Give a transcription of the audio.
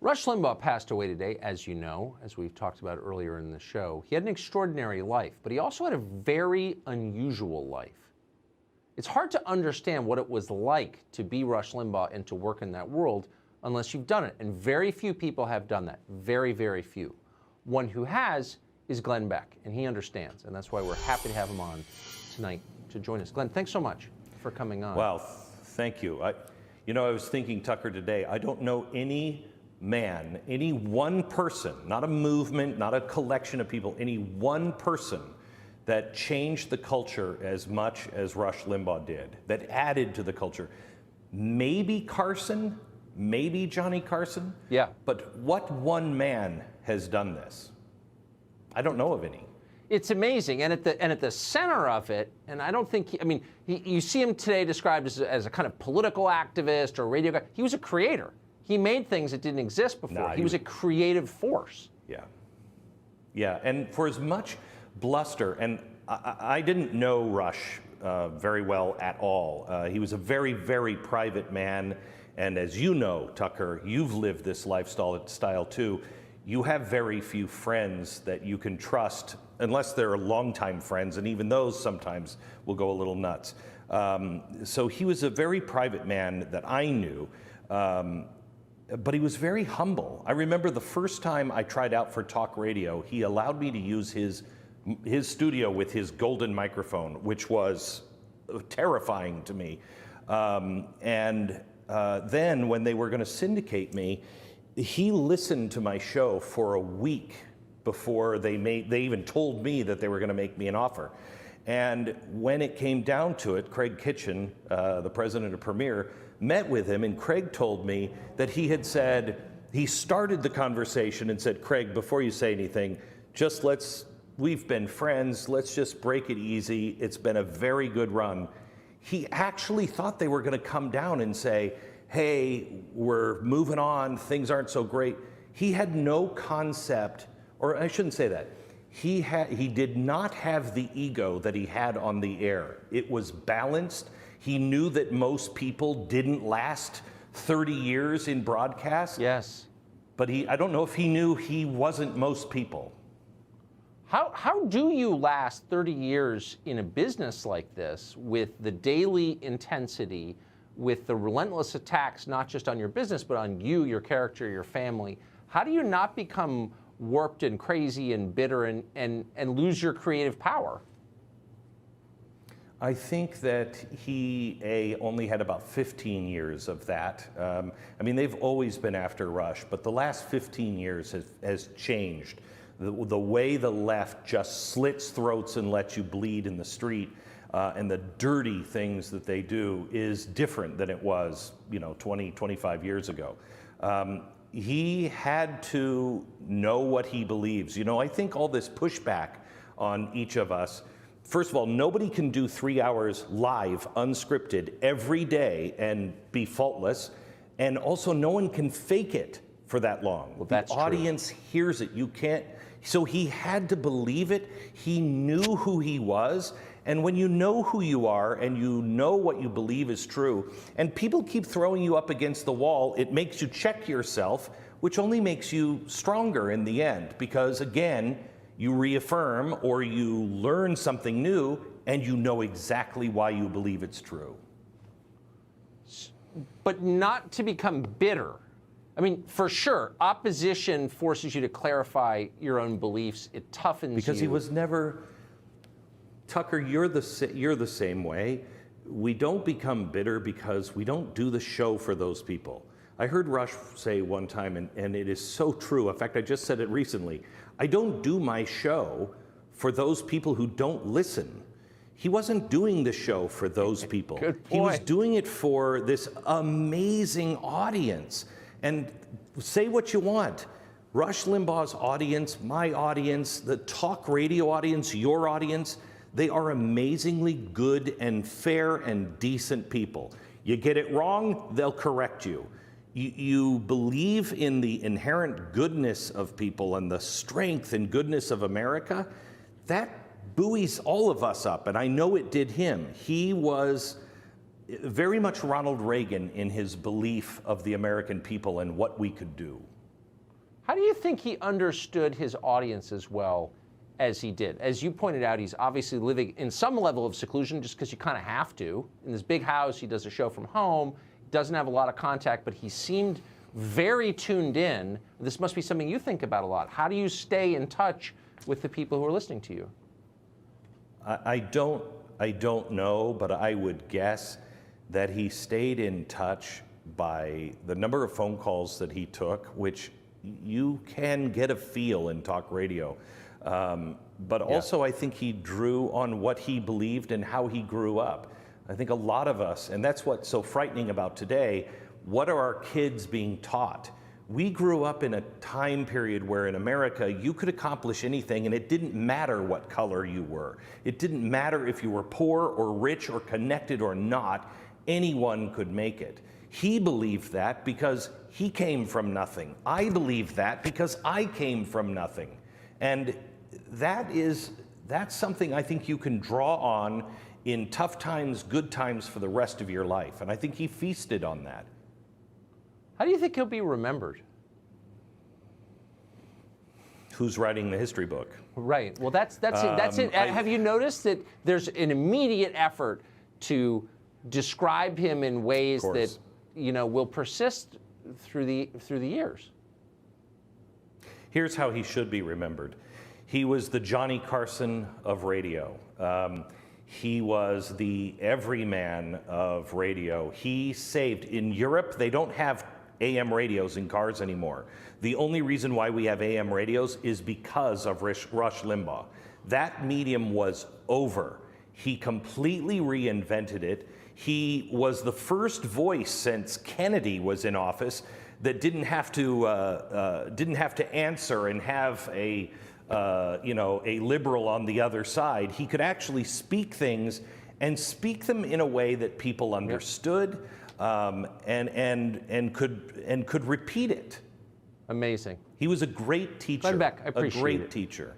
Rush Limbaugh passed away today, as you know, as we've talked about earlier in the show. He had an extraordinary life, but he also had a very unusual life. It's hard to understand what it was like to be Rush Limbaugh and to work in that world unless you've done it. And very few people have done that. Very, very few. One who has is Glenn Beck, and he understands. And that's why we're happy to have him on tonight to join us. Glenn, thanks so much for coming on. Well, thank you. I was thinking, Tucker, today, I don't know any man, any one person, not a movement, not a collection of people, any one person that changed the culture as much as Rush Limbaugh did, that added to the culture. Maybe Carson, maybe Johnny Carson. Yeah. But what one man has done this? I don't know of any. It's amazing, and at the center of it, and I don't think, you see him today described as a kind of political activist or radio guy. He was a creator. He made things that didn't exist before. He was a creative force. Yeah. Yeah, and for as much bluster, and I didn't know Rush very well at all. He was a very, very private man, and as you know, Tucker, you've lived this lifestyle too. You have very few friends that you can trust, unless they're longtime friends, and even those sometimes will go a little nuts. So he was a very private man that I knew. But he was very humble. I remember the first time I tried out for talk radio, he allowed me to use his studio with his golden microphone, which was terrifying to me. Then when they were going to syndicate me, he listened to my show for a week before they even told me that they were going to make me an offer. And when it came down to it, Craig Kitchen, the president of Premiere, met with him, and Craig told me that he had said, he started the conversation and said, Craig, before you say anything, we've been friends, let's just break it easy. It's been a very good run. He actually thought they were going to come down and say, hey, we're moving on, things aren't so great. He had no concept, or I shouldn't say that. He did not have the ego that he had on the air. It was balanced. He knew that most people didn't last 30 years in broadcast. Yes. But I don't know if he knew he wasn't most people. How do you last 30 years in a business like this with the daily intensity, with the relentless attacks, not just on your business, but on you, your character, your family? How do you not become warped and crazy and bitter and lose your creative power? I think that he only had about 15 years of that. They've always been after Rush, but the last 15 years has changed. The way the left just slits throats and lets you bleed in the street, and the dirty things that they do is different than it was, 20, 25 years ago. He had to know what he believes. I think all this pushback on each of us, first of all, nobody can do 3 hours live, unscripted, every day and be faultless. And also, no one can fake it for that long. Well, that's the audience hears it. You can't. So he had to believe it. He knew who he was. And when you know who you are and you know what you believe is true, and people keep throwing you up against the wall, it makes you check yourself, which only makes you stronger in the end. Because again, you reaffirm or you learn something new and you know exactly why you believe it's true. But not to become bitter. For sure, opposition forces you to clarify your own beliefs. It toughens you. Because he was never, Tucker, you're the same way. We don't become bitter because we don't do the show for those people. I heard Rush say one time, and it is so true. In fact, I just said it recently. I don't do my show for those people who don't listen. He wasn't doing the show for those people. Good point. He was doing it for this amazing audience. And say what you want. Rush Limbaugh's audience, my audience, the talk radio audience, your audience, they are amazingly good and fair and decent people. You get it wrong, they'll correct you. You believe in the inherent goodness of people and the strength and goodness of America, that buoys all of us up, and I know it did him. He was very much Ronald Reagan in his belief of the American people and what we could do. How do you think he understood his audience as well as he did? As you pointed out, he's obviously living in some level of seclusion just because you kind of have to. In this big house, he does a show from home, doesn't have a lot of contact, but he seemed very tuned in. This must be something you think about a lot. How do you stay in touch with the people who are listening to you? I don't know, but I would guess that he stayed in touch by the number of phone calls that he took, which you can get a feel in talk radio. But also I think he drew on what he believed and how he grew up. I think a lot of us, and that's what's so frightening about today, what are our kids being taught? We grew up in a time period where in America you could accomplish anything and it didn't matter what color you were. It didn't matter if you were poor or rich or connected or not, anyone could make it. He believed that because he came from nothing. I believe that because I came from nothing. And that's something I think you can draw on in tough times, good times for the rest of your life. And I think he feasted on that. How do you think he'll be remembered? Who's writing the history book? Right. Well, that's it. Have you noticed that there's an immediate effort to describe him in ways that will persist through the years? Here's how he should be remembered. He was the Johnny Carson of radio. He was the everyman of radio. He saved. In Europe, they don't have AM radios in cars anymore. The only reason why we have AM radios is because of Rush Limbaugh. That medium was over. He completely reinvented it. He was the first voice since Kennedy was in office that didn't have to answer and have a liberal on the other side. He could actually speak things and speak them in a way that people understood, and could repeat it. Amazing. He was a great teacher. Beck, I appreciate a great it. teacher.